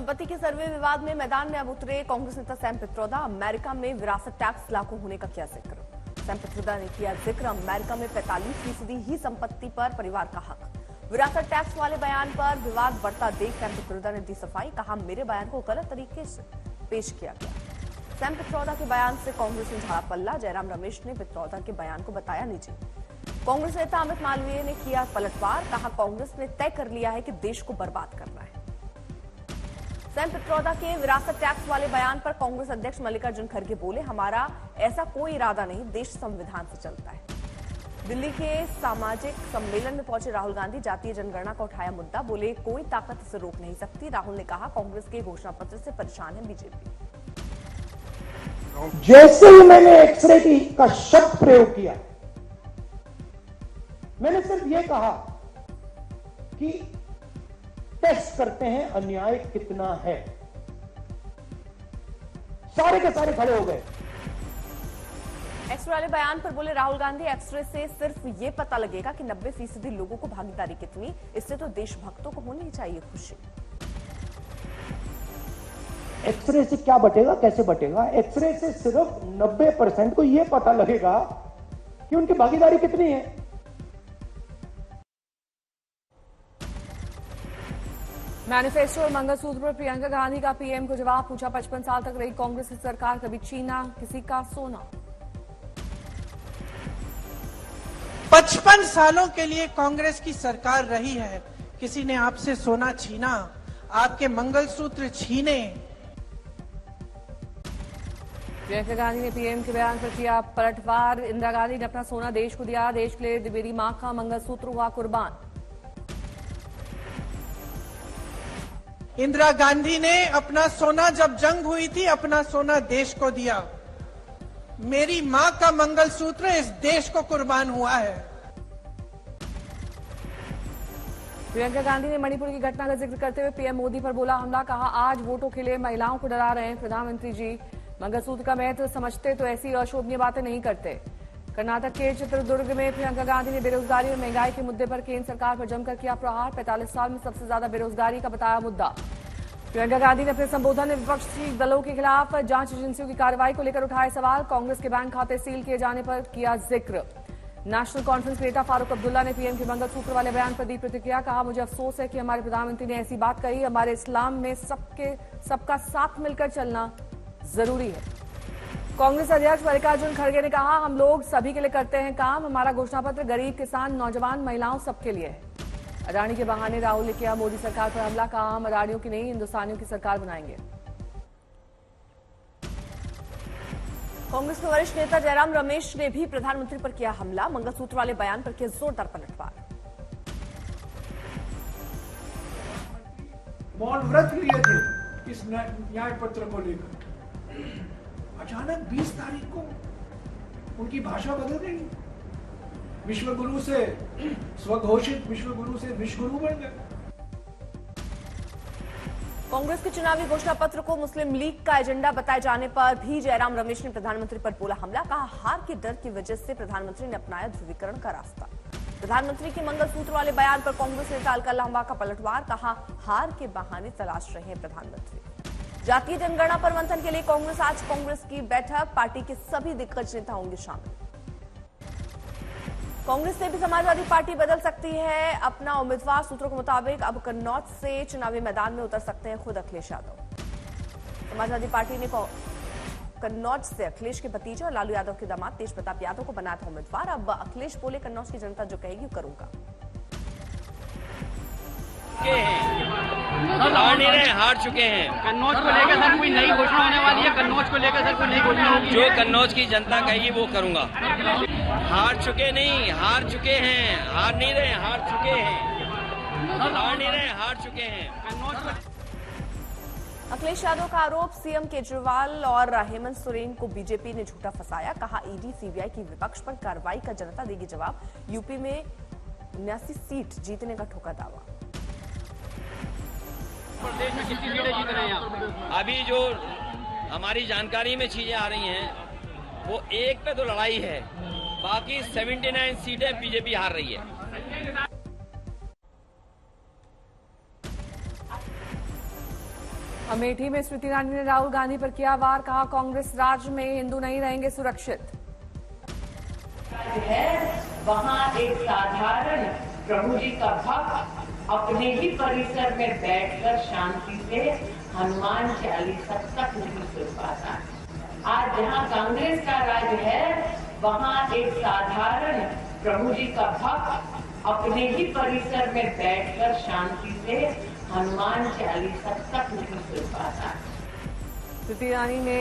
संपत्ति के सर्वे विवाद में मैदान में अब उतरे कांग्रेस नेता सैम पित्रोदा। अमेरिका में विरासत टैक्स लागू होने का किया जिक्र। सैम पित्रोदा ने किया जिक्र, अमेरिका में 45% ही संपत्ति पर परिवार का हक। विरासत टैक्स वाले बयान पर विवाद बढ़ता देख सैम पित्रोदा ने दी सफाई, कहा मेरे बयान को गलत तरीके से पेश किया गया। सैम पित्रोदा के बयान से कांग्रेस ने झाड़ा पल्ला। जयराम रमेश ने पित्रोदा के बयान को बताया निजी। कांग्रेस नेता अमित मालवीय ने किया पलटवार, कहा कांग्रेस ने तय कर लिया है कि देश को बर्बाद करना है। सैम पित्रोदा के विरासत टैक्स वाले बयान पर कांग्रेस अध्यक्ष मल्लिकार्जुन खड़गे बोले, हमारा ऐसा कोई इरादा नहीं, देश संविधान से चलता है। दिल्ली के सामाजिक सम्मेलन में पहुंचे राहुल गांधी जातीय जनगणना का उठाया मुद्दा, बोले कोई ताकत इसे रोक नहीं सकती। राहुल ने कहा कांग्रेस के घोषणा पत्र से परेशान है बीजेपी। जैसे ही मैंने एक्सरे का शब्द प्रयोग किया, मैंने सिर्फ यह कहा कि टेस्ट करते हैं अन्याय कितना है। सारे के सारे खड़े हो गए। एक्सरे वाले बयान पर बोले राहुल गांधी, एक्सरे से सिर्फ ये पता लगेगा कि 90% लोगों को भागीदारी कितनी, इससे तो देशभक्तों को होनी चाहिए खुशी। एक्सरे से क्या बटेगा, कैसे बटेगा? एक्सरे से सिर्फ 90% को यह पता लगेगा कि उनकी भागीदारी कितनी है। मैनिफेस्टो और मंगलसूत्र पर प्रियंका गांधी का पीएम को जवाब, पूछा 55 साल तक रही कांग्रेस की सरकार, कभी छीना किसी का सोना। 55 सालों के लिए कांग्रेस की सरकार रही है, किसी ने आपसे सोना छीना, आपके मंगलसूत्र छीने? प्रियंका गांधी ने पीएम के बयान पर किया पलटवार। इंदिरा गांधी ने अपना सोना देश को दिया, देश के लिए मेरी मां का मंगलसूत्र हुआ कुर्बान। इंदिरा गांधी ने अपना सोना, जब जंग हुई थी, अपना सोना देश को दिया। मेरी मां का मंगलसूत्र इस देश को कुर्बान हुआ है। प्रियंका गांधी ने मणिपुर की घटना का जिक्र करते हुए पीएम मोदी पर बोला हमला, कहा आज वोटों के लिए महिलाओं को डरा रहे हैं प्रधानमंत्री जी। मंगलसूत्र का महत्व समझते तो ऐसी अशोभनीय बातें नहीं करते। कर्नाटक के चित्रदुर्ग में प्रियंका गांधी ने बेरोजगारी और महंगाई के मुद्दे पर केंद्र सरकार पर जमकर किया प्रहार। 45 साल में सबसे ज्यादा बेरोजगारी का बताया मुद्दा। प्रियंका गांधी ने अपने संबोधन में विपक्षी दलों के खिलाफ जांच एजेंसियों की कार्रवाई को लेकर उठाए सवाल। कांग्रेस के बैंक खाते सील किए जाने पर किया जिक्र। नेशनल कॉन्फ्रेंस के नेता फारूक अब्दुल्ला ने पीएम के मंगलसूत्र वाले बयान पर दी प्रतिक्रिया, कहा मुझे अफसोस है कि हमारे प्रधानमंत्री ने ऐसी बात कही। हमारे इस्लाम में सबका साथ मिलकर चलना जरूरी है। कांग्रेस अध्यक्ष मल्लिकार्जुन खड़गे ने कहा हम लोग सभी के लिए करते हैं काम, हमारा घोषणा पत्र गरीब, किसान, नौजवान, महिलाओं सबके लिए है। अडानी के बहाने राहुल ने किया मोदी सरकार पर हमला, कहा हम अडानियों की नहीं हिंदुस्तानियों की सरकार बनाएंगे। कांग्रेस के वरिष्ठ नेता जयराम रमेश ने भी प्रधानमंत्री पर किया हमला। मंगलसूत्र वाले बयान पर किया जोरदार पलटवार। मौन व्रत लिए थे इस न्याय पत्र को लेकर, अचानक 20 तारीख को उनकी भाषा बदल गई। विश्वगुरु से स्वघोषित विश्वगुरु से विश्वगुरु बन गए। कांग्रेस के चुनावी घोषणा पत्र को मुस्लिम लीग का एजेंडा बताए जाने पर भी जयराम रमेश ने प्रधानमंत्री पर बोला हमला, कहा हार के डर की वजह से प्रधानमंत्री ने अपनाया ध्रुवीकरण का रास्ता। प्रधानमंत्री के मंगलसूत्र वाले बयान पर कांग्रेस नेता अलका लांबा का पलटवार, कहा हार के बहाने तलाश रहे हैं प्रधानमंत्री। जातीय जनगणना पर मंथन के लिए आज कांग्रेस की बैठक, पार्टी के सभी दिग्गज नेता होंगे शामिल। कांग्रेस से भी समाजवादी पार्टी बदल सकती है अपना उम्मीदवार, सूत्रों के मुताबिक अब कन्नौज से चुनावी मैदान में उतर सकते हैं खुद अखिलेश यादव। समाजवादी पार्टी ने कन्नौज से अखिलेश के भतीजे और लालू यादव के दामाद तेज प्रताप यादव को बनाया था उम्मीदवार। अब अखिलेश बोले कन्नौज की जनता जो कहेगी वो करूंगा। हार नहीं रहे, हार चुके हैं। कन्नौज को लेकर सर कोई नई घोषणा होने वाली है? कन्नौज को लेकर सर कोई नई घोषणा होगी? जो कन्नौज की जनता कहेगी वो करूंगा। हार चुके नहीं, हार चुके हैं। हार नहीं रहे, हार चुके हैं। हार नहीं रहे, हार चुके हैं। कन्नौज अखिलेश यादव का आरोप, सीएम केजरीवाल और हेमंत सोरेन को बीजेपी ने झूठा फंसाया, कहा ईडी सीबीआई की विपक्ष पर कार्रवाई का जनता देगी जवाब। यूपी में 79 सीट जीतने का ठोका दावा। प्रदेश में कितनी सीटें जीत रहे हैं आप? अभी जो हमारी जानकारी में चीजें आ रही हैं वो एक पे तो लड़ाई है, बाकी 79 सीटें बीजेपी हार रही है। अमेठी में स्मृति ईरानी ने राहुल गांधी पर किया वार, कहा कांग्रेस राज में हिंदू नहीं रहेंगे सुरक्षित। है वहाँ एक साधारण प्रभु जी का भक्त अपने ही परिसर में बैठकर शांति से हनुमान चालीसा तक नहीं सुन पाता। आज जहाँ कांग्रेस का राज है वहाँ एक साधारण प्रभु जी का भक्त अपने ही परिसर में बैठकर शांति से हनुमान चालीसा तक नहीं सुन पाता। स्मृति ईरानी ने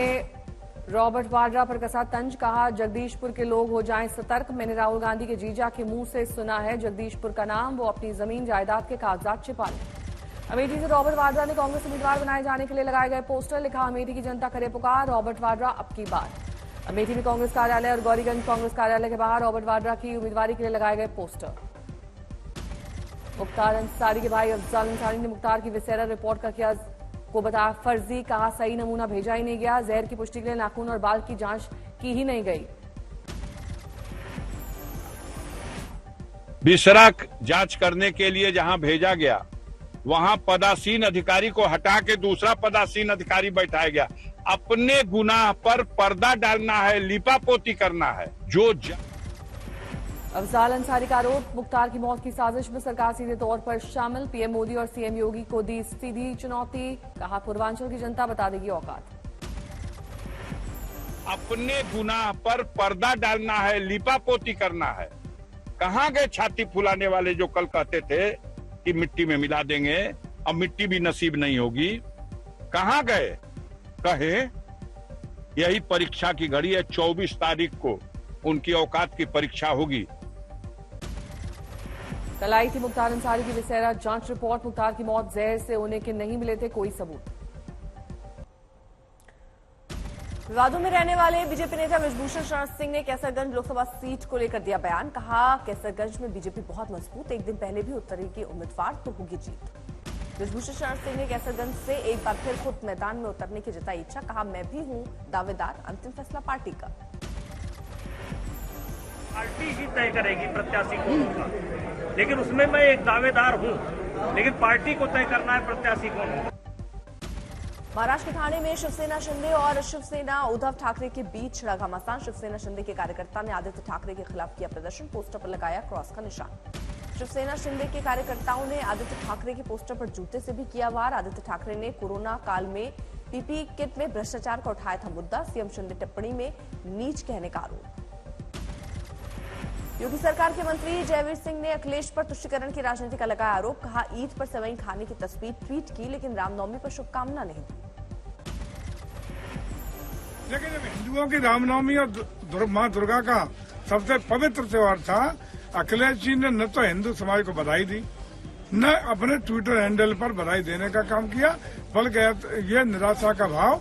रॉबर्ट वाड्रा पर कसा तंज, कहा जगदीशपुर के लोग हो जाएं सतर्क। मैंने राहुल गांधी के जीजा के मुंह से सुना है जगदीशपुर का नाम, वो अपनी जमीन जायदाद के कागजात छिपा लें। अमेठी से रॉबर्ट वाड्रा ने कांग्रेस उम्मीदवार बनाए जाने के लिए लगाए गए पोस्टर, लिखा अमेठी की जनता करे पुकार, रॉबर्ट वाड्रा अब की बात। अमेठी में कांग्रेस कार्यालय और गौरीगंज कांग्रेस कार्यालय के बाहर रॉबर्ट वाड्रा की उम्मीदवारी के लिए लगाए गए पोस्टर। मुख्तार अंसारी के भाई अफजाल अंसारी ने मुख्तार की विसेरा रिपोर्ट का किया को बताया फर्जी, कहा सही नमूना भेजा ही नहीं गया, जहर की पुष्टि के लिए नाखून और बाल की जांच की ही नहीं गई। विसेरा जांच करने के लिए जहां भेजा गया वहां पदासीन अधिकारी को हटा के दूसरा पदासीन अधिकारी बैठाया गया। अपने गुनाह पर पर्दा डालना है, लिपापोती करना है। जो अफजाल अंसारी का आरोप, मुख्तार की मौत की साजिश में सरकार सीधे तौर पर शामिल, पीएम मोदी और सीएम योगी को दी सीधी चुनौती, कहा पूर्वांचल की जनता बता देगी औकात। अपने गुनाह पर पर्दा डालना है, लिपापोती करना है। कहां गए छाती फुलाने वाले जो कल कहते थे कि मिट्टी में मिला देंगे, अब मिट्टी भी नसीब नहीं होगी। कहां गए? कहे यही परीक्षा की घड़ी है, 24 तारीख को उनकी औकात की परीक्षा होगी। कल आई थी मुख्तार अंसारी की विसेरा जांच रिपोर्ट, मुख्तार की मौत जहर से होने के नहीं मिले थे कोई सबूत। विवादों में रहने वाले बीजेपी नेता ब्रजभूषण शरण सिंह ने कैसरगंज लोकसभा सीट को लेकर दिया बयान, कहा कैसरगंज में बीजेपी बहुत मजबूत, एक दिन पहले भी उत्तरी की उम्मीदवार तो होगी जीत। ब्रजभूषण शरण सिंह ने कैसरगंज से एक बार फिर खुद मैदान में उतरने की जताई इच्छा, कहा मैं भी हूं दावेदार, अंतिम फैसला पार्टी का। पार्टी ही तय करेगी प्रत्याशी कौन होगा, लेकिन उसमें मैं एक दावेदार हूं, लेकिन पार्टी को तय करना है प्रत्याशी कौन होगा। महाराष्ट्र के ठाणे में शिवसेना शिंदे और शिवसेना उद्धव ठाकरे के बीच छिड़ा घमासान। शिवसेना शिंदे के कार्यकर्ता ने आदित्य ठाकरे के खिलाफ किया प्रदर्शन, पोस्टर पर लगाया क्रॉस का निशान। शिवसेना शिंदे के कार्यकर्ताओं ने आदित्य ठाकरे के पोस्टर पर जूते से भी किया वार। आदित्य ठाकरे ने कोरोना काल में पीपीई किट में भ्रष्टाचार का उठाया था मुद्दा, सीएम शिंदे टिप्पणी में नीच कहने का आरोप। योगी सरकार के मंत्री जयवीर सिंह ने अखिलेश पर तुष्टीकरण की राजनीति का लगाया आरोप, कहा ईद पर सेवई खाने की तस्वीर ट्वीट की लेकिन रामनवमी पर शुभकामना नहीं दी। लेकिन जब हिंदुओं की रामनवमी और मां दुर्गा का सबसे पवित्र त्योहार था, अखिलेश जी ने न तो हिंदू समाज को बधाई दी, न अपने ट्विटर हैंडल पर बधाई देने का काम किया, बल्कि ये निराशा का भाव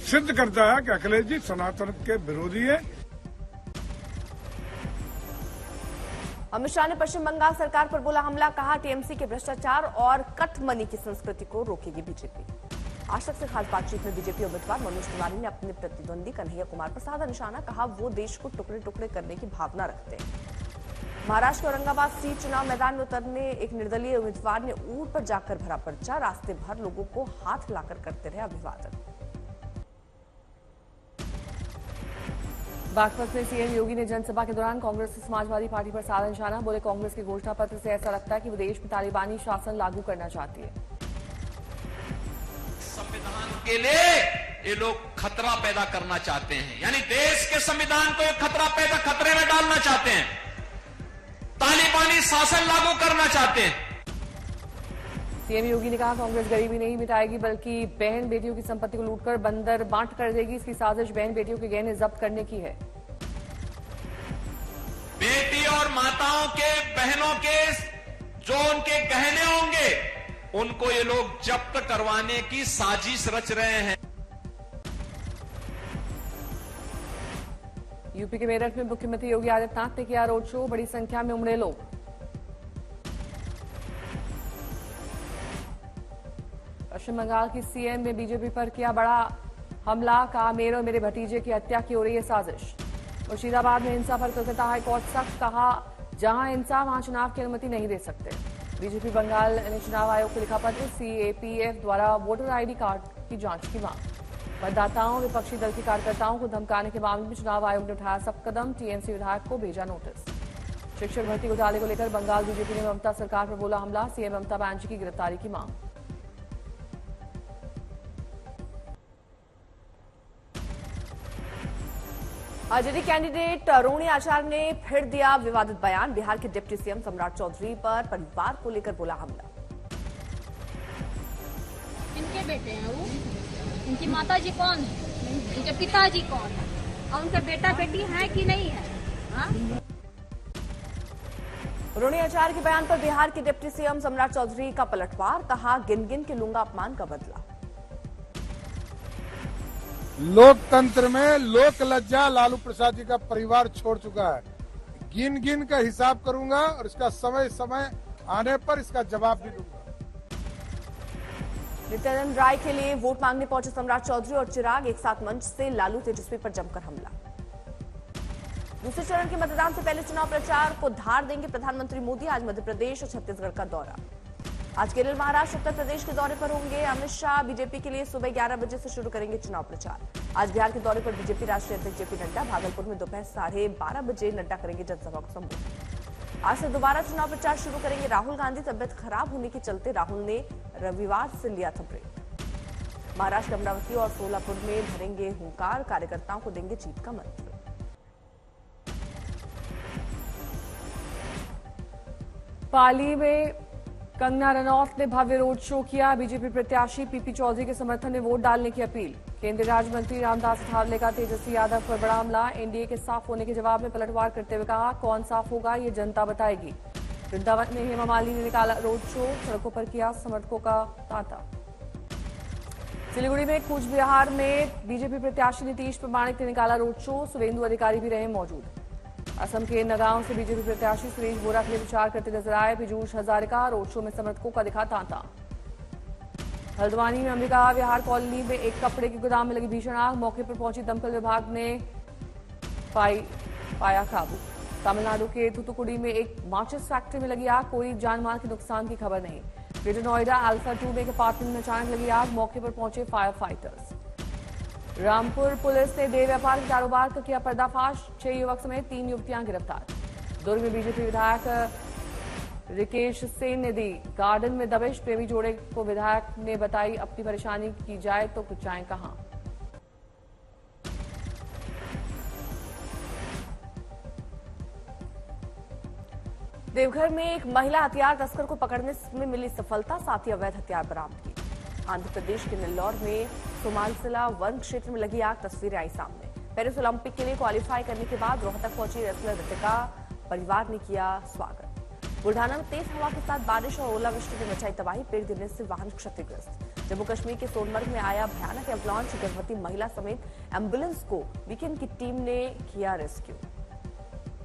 सिद्ध करता है कि अखिलेश जी सनातन के विरोधी है। अमित शाह ने पश्चिम बंगाल सरकार पर बोला हमला, कहा टीएमसी के भ्रष्टाचार और कट मनी की संस्कृति को रोकेगी बीजेपी। आज तक से खास बातचीत में बीजेपी उम्मीदवार मनोज तिवारी ने अपने प्रतिद्वंदी कन्हैया कुमार पर साधा निशाना, कहा वो देश को टुकड़े टुकड़े करने की भावना रखते हैं। महाराष्ट्र के औरंगाबाद सीट चुनाव मैदान में उतरने एक निर्दलीय उम्मीदवार ने ऊंट पर जाकर भरा पर्चा, रास्ते भर लोगों को हाथ हिलाकर करते रहे अभिवादन। बागपत में सीएम योगी ने जनसभा के दौरान कांग्रेस समाजवादी पार्टी पर साधा निशाना, बोले कांग्रेस के घोषणा पत्र से ऐसा लगता है कि वो देश में तालिबानी शासन लागू करना चाहती है। संविधान के लिए ये लोग खतरा पैदा करना चाहते हैं, यानी देश के संविधान को एक खतरे में डालना चाहते हैं, तालिबानी शासन लागू करना चाहते हैं। सीएम योगी ने कहा कांग्रेस गरीबी नहीं मिटाएगी बल्कि बहन बेटियों की संपत्ति को लूटकर बंदर बांट कर देगी। इसकी साजिश बहन बेटियों के गहने जब्त करने की है। बेटी और माताओं के, बहनों के जो उनके गहने होंगे उनको ये लोग जब्त करवाने की साजिश रच रहे हैं। यूपी के मेरठ में मुख्यमंत्री योगी आदित्यनाथ ने किया रोड शो, बड़ी संख्या में उमड़े लोग। पश्चिम बंगाल की सीएम ने बीजेपी पर किया बड़ा हमला, कहा मेरे और मेरे भतीजे की हत्या की हो रही है साजिश। मुर्शिदाबाद में हिंसा पर कोलकाता हाईकोर्ट सख्त, कहा जहां हिंसा वहां चुनाव की अनुमति नहीं दे सकते। बीजेपी बंगाल ने चुनाव आयोग को लिखा पत्र, सीएपीएफ द्वारा वोटर आईडी कार्ड की जांच की मांग। मतदाताओं विपक्षी दल के कार्यकर्ताओं को धमकाने के मामले में चुनाव आयोग ने उठाया सख्त कदम, टीएमसी विधायक को भेजा नोटिस। शिक्षक भर्ती घोटाले को लेकर बंगाल बीजेपी ने ममता सरकार पर बोला हमला, सीएम ममता बनर्जी की गिरफ्तारी की मांग। आरजेडी कैंडिडेट रोणी आचार्य ने फिर दिया विवादित बयान, बिहार के डिप्टी सीएम सम्राट चौधरी पर परिवार को लेकर बोला हमला। इनके बेटे हैं वो, इनकी माताजी कौन है, इनके पिताजी कौन है, और उनके बेटा बेटी है कि नहीं है? हाँ? रोणी आचार्य के बयान पर बिहार के डिप्टी सीएम सम्राट चौधरी का पलटवार, कहा गिन गिन के लूंगा अपमान का बदला। लोकतंत्र में लोक लज्जा लालू प्रसाद जी का परिवार छोड़ चुका है। गिन गिन का हिसाब करूंगा और इसका समय समय आने पर इसका जवाब भी दूंगा। नित्यानंद राय के लिए वोट मांगने पहुंचे सम्राट चौधरी और चिराग, एक साथ मंच से लालू तेजस्वी पर जमकर हमला। दूसरे चरण के मतदान से पहले चुनाव प्रचार को धार देंगे प्रधानमंत्री मोदी, आज मध्य प्रदेश और छत्तीसगढ़ का दौरा। आज केरल, महाराष्ट्र, उत्तर प्रदेश के दौरे पर होंगे अमित शाह। बीजेपी के लिए सुबह 11 बजे से शुरू करेंगे चुनाव प्रचार। आज बिहार के दौरे पर बीजेपी राष्ट्रीय अध्यक्ष जेपी नड्डा, भागलपुर में दोपहर 12:30 बजे नड्डा करेंगे जनसभा को संबोधित। आज से दोबारा चुनाव प्रचार शुरू करेंगे राहुल गांधी, तबियत खराब होने के चलते राहुल ने रविवार से लिया था ब्रेक। महाराष्ट्र के अमरावती और सोलापुर में भरेंगे हुंकार, कार्यकर्ताओं को देंगे जीत का मंत्र। पाली में कंगना रनौत ने भव्य रोड शो किया, बीजेपी प्रत्याशी पीपी चौधरी के समर्थन में वोट डालने की अपील। केंद्रीय राज्य मंत्री रामदास अठावले का तेजस्वी यादव पर बड़ा हमला, एनडीए के साफ होने के जवाब में पलटवार करते हुए कहा कौन साफ होगा ये जनता बताएगी। वृंदावन में हेमा मालिनी ने निकाला रोड शो, सड़कों पर किया समर्थकों का तांता। सिलीगुड़ी में कूच बिहार में बीजेपी प्रत्याशी नीतीश प्रमाणिक ने निकाला रोड शो, शुभेंदु अधिकारी भी रहे मौजूद। असम के नगांव से बीजेपी प्रत्याशी सुरेश बोरा के लिए प्रचार करते नजर आए पीयूष हजारिका, रोड शो में समर्थकों का दिखा तांता। हल्द्वानी में अंबिका विहार कॉलोनी में एक कपड़े के गोदाम में लगी भीषण आग, मौके पर पहुंची दमकल विभाग ने पाया काबू। तमिलनाडु के थूथुकुडी में एक माचिस फैक्ट्री में लगी आग, कोई जानमाल के नुकसान की खबर नहीं। ग्रेटर नोएडा अल्फा 2 में एक अपार्टमेंट में अचानक लगी आग, मौके पर पहुंचे फायर फाइटर्स। रामपुर पुलिस ने देह व्यापार के कारोबार का किया पर्दाफाश, 6 युवक समेत 3 युवतियां गिरफ्तार। दुर्ग में बीजेपी विधायक रिकेश सेन ने दी गार्डन में दबिश, प्रेमी जोड़े को विधायक ने बताई अपनी परेशानी की जाए तो कुछ जाए कहां। देवघर में एक महिला हथियार तस्कर को पकड़ने में मिली सफलता, साथ ही अवैध हथियार बरामद की। आंध्र प्रदेश के नेल्लौर में सोमालसिला वन क्षेत्र में लगी आग, तस्वीरें आई सामने। पेरिस ओलंपिक के लिए क्वालिफाई करने के बाद रोहतक पहुंची रेसलर रितिका परिवार ने किया स्वागत। बुल्ढाना में तेज हवा के साथ बारिश और ओलावृष्टि ने मचाई तबाही, पेड़ गिरने से वाहन क्षतिग्रस्त। जम्मू कश्मीर के सोनमर्ग में आया भयानक एवलांच, गर्भवती महिला समेत एम्बुलेंस को वीकेंड की टीम ने किया रेस्क्यू।